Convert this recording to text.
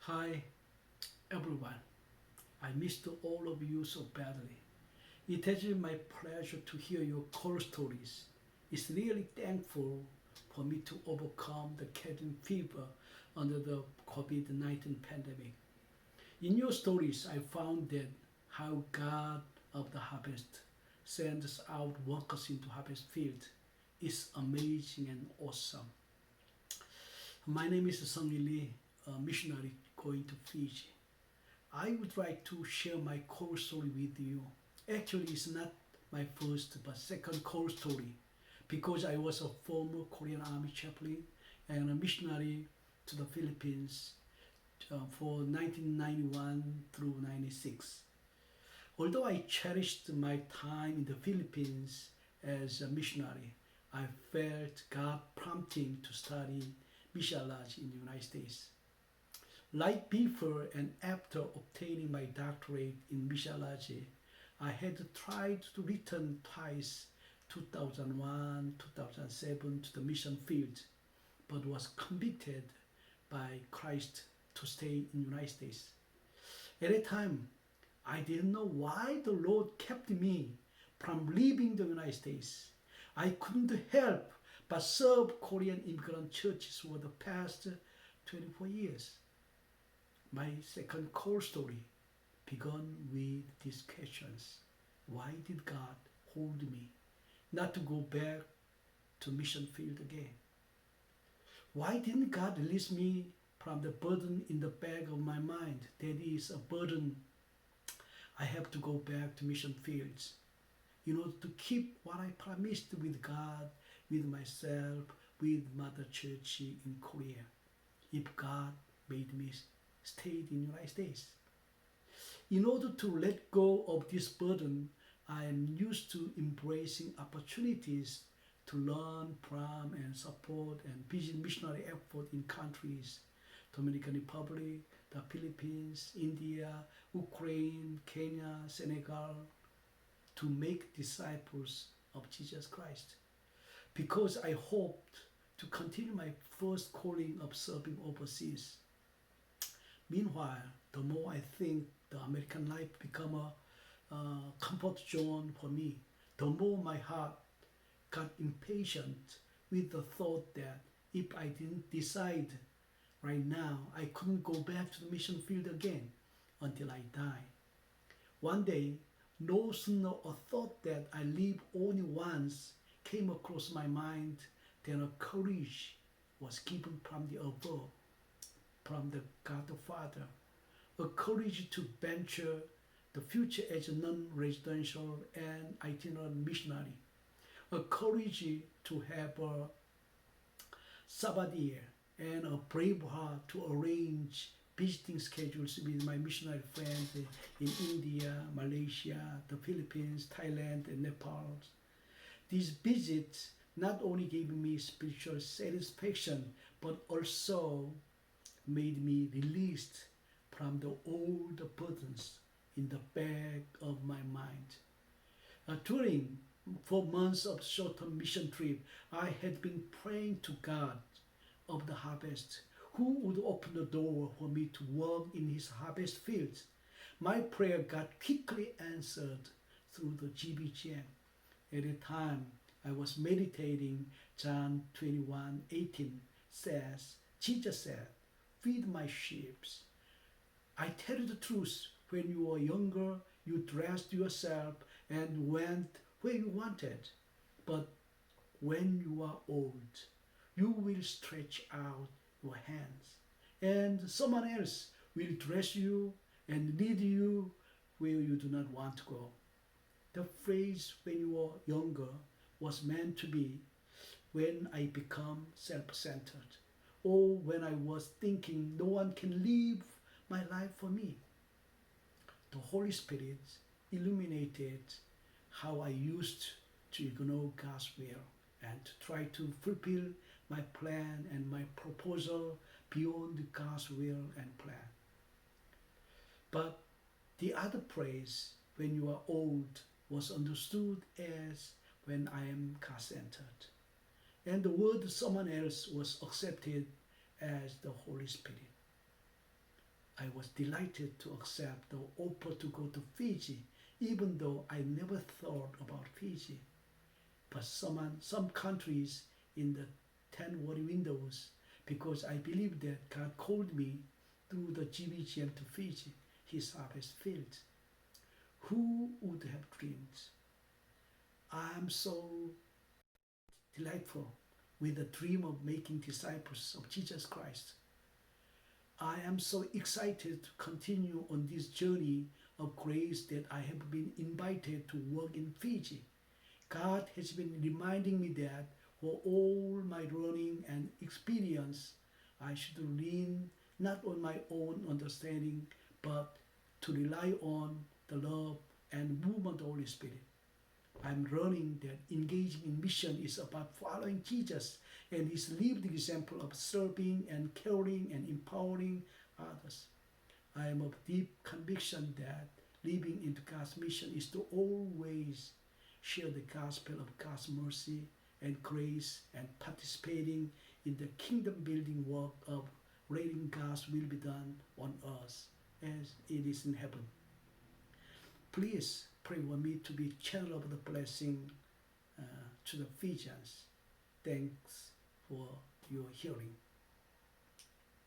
Hi everyone, I missed all of you so badly. It has been my pleasure to hear your call stories. It's really thankful for me to overcome the cabin fever under the COVID-19 pandemic. In your stories, I found that how God of the harvest sends out workers into harvest field is amazing and awesome. My name is Sung Lee, a missionary going to Fiji. I would like to share my core story with you. Actually, it's not my first but second core story because I was a former Korean Army chaplain and a missionary to the Philippines for 1991 through 96. Although I cherished my time in the Philippines as a missionary, I felt God prompting to study missiology in the United States. Like before and after obtaining my doctorate in missiology, I had tried to return twice 2001, 2007 to the mission field, but was convicted by Christ to stay in the United States. At that time, I didn't know why the Lord kept me from leaving the United States. I couldn't help but serve Korean immigrant churches for the past 24 years. My second core story began with these questions. Why did God hold me not to go back to mission field again? Why didn't God release me from the burden in the back of my mind? That is a burden I have to go back to mission fields in order to keep what I promised with God, with myself, with Mother Church in Korea. If God made me stay in the United States. In order to let go of this burden, I am used to embracing opportunities to learn from and support and visit missionary effort in countries Dominican Republic, the Philippines, India, Ukraine, Kenya, Senegal, to make disciples of Jesus Christ. Because I hoped to continue my first calling of serving overseas. Meanwhile, the more I think the American life become a comfort zone for me, the more my heart got impatient with the thought that if I didn't decide right now, I couldn't go back to the mission field again until I die. One day, no sooner a thought that I live only once came across my mind than a courage was given from the above, from the God the Father, a courage to venture the future as a non-residential and itinerant missionary, a courage to have a Sabbath year, and a brave heart to arrange visiting schedules with my missionary friends in India, Malaysia, the Philippines, Thailand, and Nepal. These visits not only gave me spiritual satisfaction, but also made me released from the old burdens in the back of my mind. During 4 months of short-term mission trip, I had been praying to God of the harvest, who would open the door for me to work in his harvest fields. My prayer got quickly answered through the GBGM. At the time, I was meditating John 21:18 says, Jesus said, feed my sheep. I tell you the truth, when you were younger, you dressed yourself and went where you wanted. But when you are old, you will stretch out your hands, and someone else will dress you and lead you where you do not want to go. The phrase when you were younger was meant to be when I become self-centered, or when I was thinking no one can live my life for me. The Holy Spirit illuminated how I used to ignore God's will and to try to fulfill my plan and my proposal beyond God's will and plan. But the other phrase, when you are old, was understood as when I am God-centered. And the word someone else was accepted as the Holy Spirit. I was delighted to accept the offer to go to Fiji, even though I never thought about Fiji. But some countries in the 10 world windows, because I believe that God called me through the GBGM to Fiji, his harvest field. Who would have dreamed? I am so delightful with the dream of making disciples of Jesus Christ. I am so excited to continue on this journey of grace that I have been invited to work in Fiji. God has been reminding me that for all my learning and experience, I should lean not on my own understanding, but to rely on the love and movement of the Holy Spirit. I'm learning that engaging in mission is about following Jesus and his lived example of serving and caring and empowering others. I am of deep conviction that living into God's mission is to always share the gospel of God's mercy and grace and participating in the kingdom building work of letting God's will be done on earth as it is in heaven. Please pray for me to be channel of the blessing to the Fijians. Thanks for your hearing.